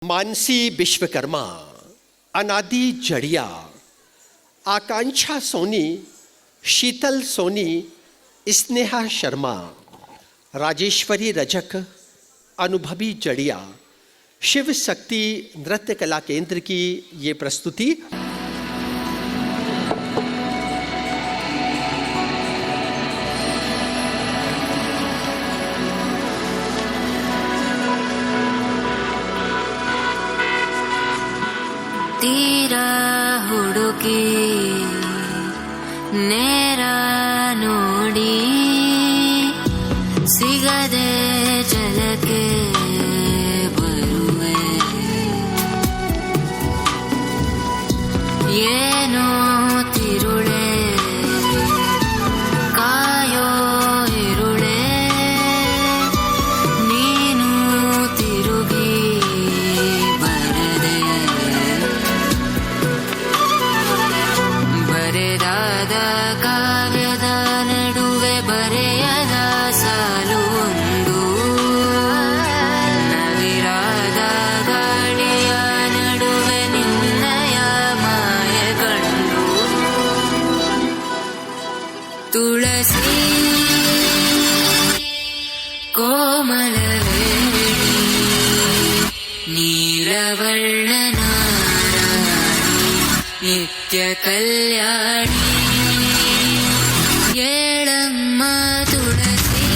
मानसी विश्वकर्मा, अनादि जड़िया, आकांक्षा सोनी, शीतल सोनी, स्नेहा शर्मा, राजेश्वरी रजक, अनुभवी जड़िया, शिव शक्ति नृत्य कला केंद्र की ये प्रस्तुति ತೀರಾ ಹುಡುಕಿ ನೇರ ನೋಡಿ ಸಿಗದೆ ಜಲಕ್ಕೆ ಬರುವೆ ಏನೋ ತಿರುಳೆ ಕಾಯೋ ಇರುಳೆ ನೀನು ತಿರುಗಿ ಬರದೆ ಬರೆದಾದ ಕಾವ್ಯದ ನಡುವೆ ಬರೆಯದ ಸಾಲೊಂದು ನವಿರಾದ ಗಾಳಿಯ ನಡುವೆ ನಿನ್ನಯ ಮಾಯ ಕಂಡು ತುಳಸಿ ಕೋಮಲವೇಣಿ ನೀಲವರ್ಣನ ನಿತ್ಯ ಕಲ್ಯಾಣಿ ಏಳಮ್ಮ ತುಳಸಿ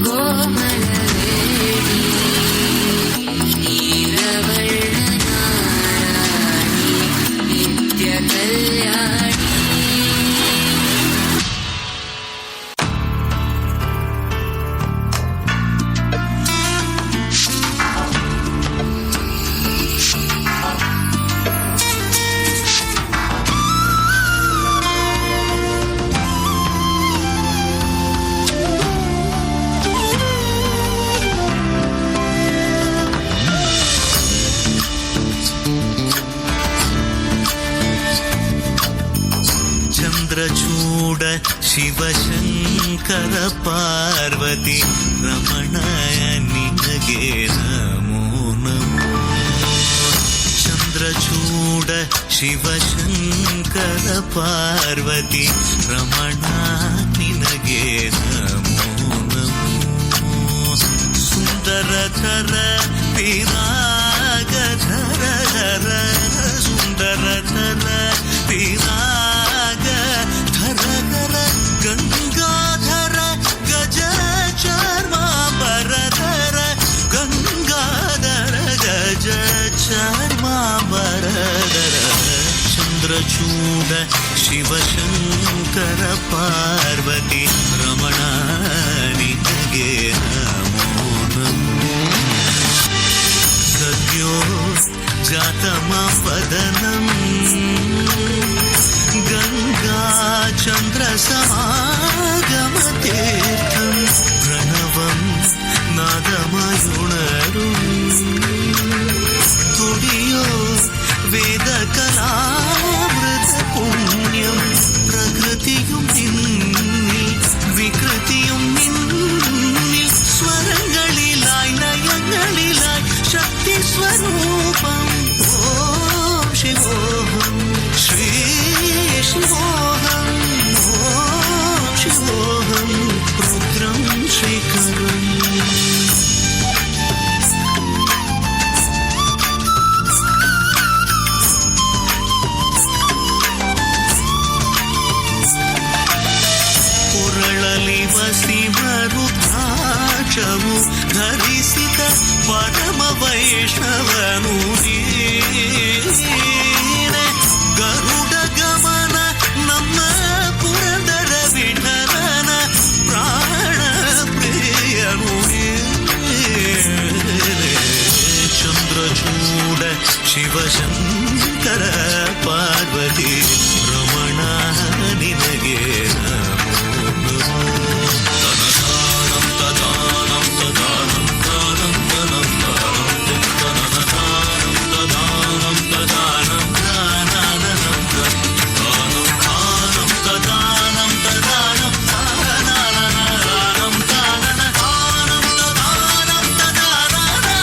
ಕೋಮಲವೇಣಿ ನೀಲವರ್ಣನ ನಿತ್ಯ ಕಲ್ಯಾಣಿ. ಚಂದ್ರಚೂಡ ಶಿವಶಂಕರ ಪಾರ್ವತಿ ರಮಣಯ ನಿನಗೆ ನಮೋ ನಮೋ. ಚಂದ್ರಚೂಡ ಶಿವಶಂಕರ ಪಾರ್ವತಿ ರಮಣ ನಿನಗೆ ನಮೋ ನಮೋ. ಸುಂದರಧರ ವಿರಾಗಧರ ಹರ ಸುಂದರಧರ ವಿರಾಗ ಧರ ಗಂಗಾಧರ ಗಜ ಚಾರ್ಮಾಂಬರಧರ ಗಂಗಾಧರ ಗಜ ಚಾರ್ಮಾಂಬರಧರ. ಚಂದ್ರಚೂಡ ಶಿವಶಂಕರ ಪಾರ್ವತಿ ರಮಣ ನಿನಗೆ ನಮೋ ನಮೋ. ಸದ್ಯೋ ಜಾತಮ ಪದನಂ ಗಂಗಾ ಚಂದ್ರ ಸಮಾಗಮ ತೀರ್ಥಂ ಪ್ರಣವಂ ನಾದಮಯುಣರು ತುಡಿಯೋ ವೇದ കലാമൃത പുണ്യം പ്രകൃതിയും നിന്നിൽ വികൃതിയും നിന്നിൽ സ്വരങ്ങളിലായി ലയങ്ങളിലായി ശക്തി സ്വരൂപം. ഓം ശിവോഹം ശ്രീ ശിവോഹം ഓം ശിവോഹം രുദ്രം ശ്രീകരം. ಉರಳಲಿ ವಸಿಮರುದ್ರಾಕ್ಷವು ಧರಿಸಿದ ಪರಮ ವೈಷ್ಣವನು ನೀನೆ. ಗರುಡ ಗಮನ ನಮ್ಮ ಪುರಂದರ ವಿಠಲನ ಪ್ರಾಣ ಪ್ರಿಯನು ನೀನೆ. ಚಂದ್ರಚೂಡ ಶಿವಶಂಕರ ಪಾರ್ವತಿ ರಮಣ ನಿನಗೆ ನಮೋ ನಮೋ. ತನದಾನಂ ತದಾನಂ ತದಾನಂ ದಾನಂ ತನಂ ದಾನಂ ತನದಾನಂ ತದಾನಂ ತದಾನಂ ದಾನಂ ದಾನಂ ದಾನಂ ತದಾನಂ ತದಾನಂ ದಾನಂ ದಾನಂ ದಾನಂ ತದಾನಂ ತದಾನಂ ತದಾನಂ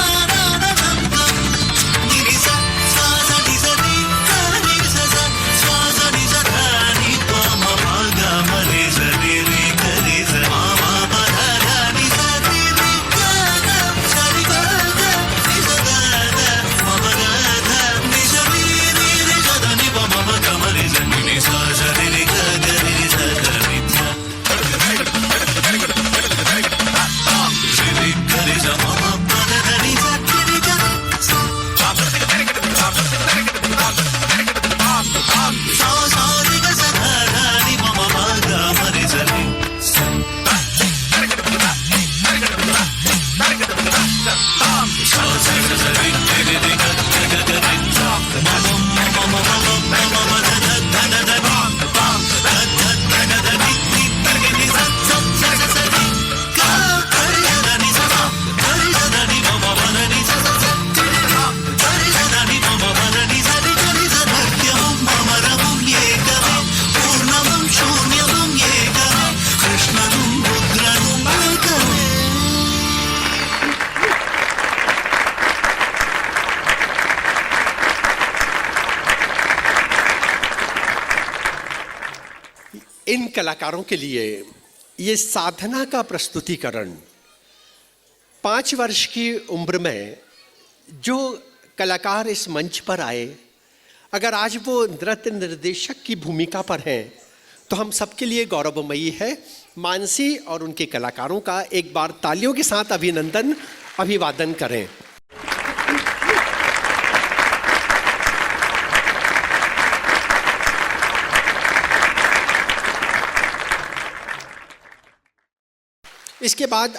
इन कलाकारों के लिए ये साधना का प्रस्तुतिकरण 5 वर्ष की उम्र में जो कलाकार इस मंच पर आए, अगर आज वो नृत्य निर्देशक की भूमिका पर हैं तो हम सबके लिए गौरवमयी है। मानसी और उनके कलाकारों का एक बार तालियों के साथ अभिनंदन, अभिवादन करें। इसके बाद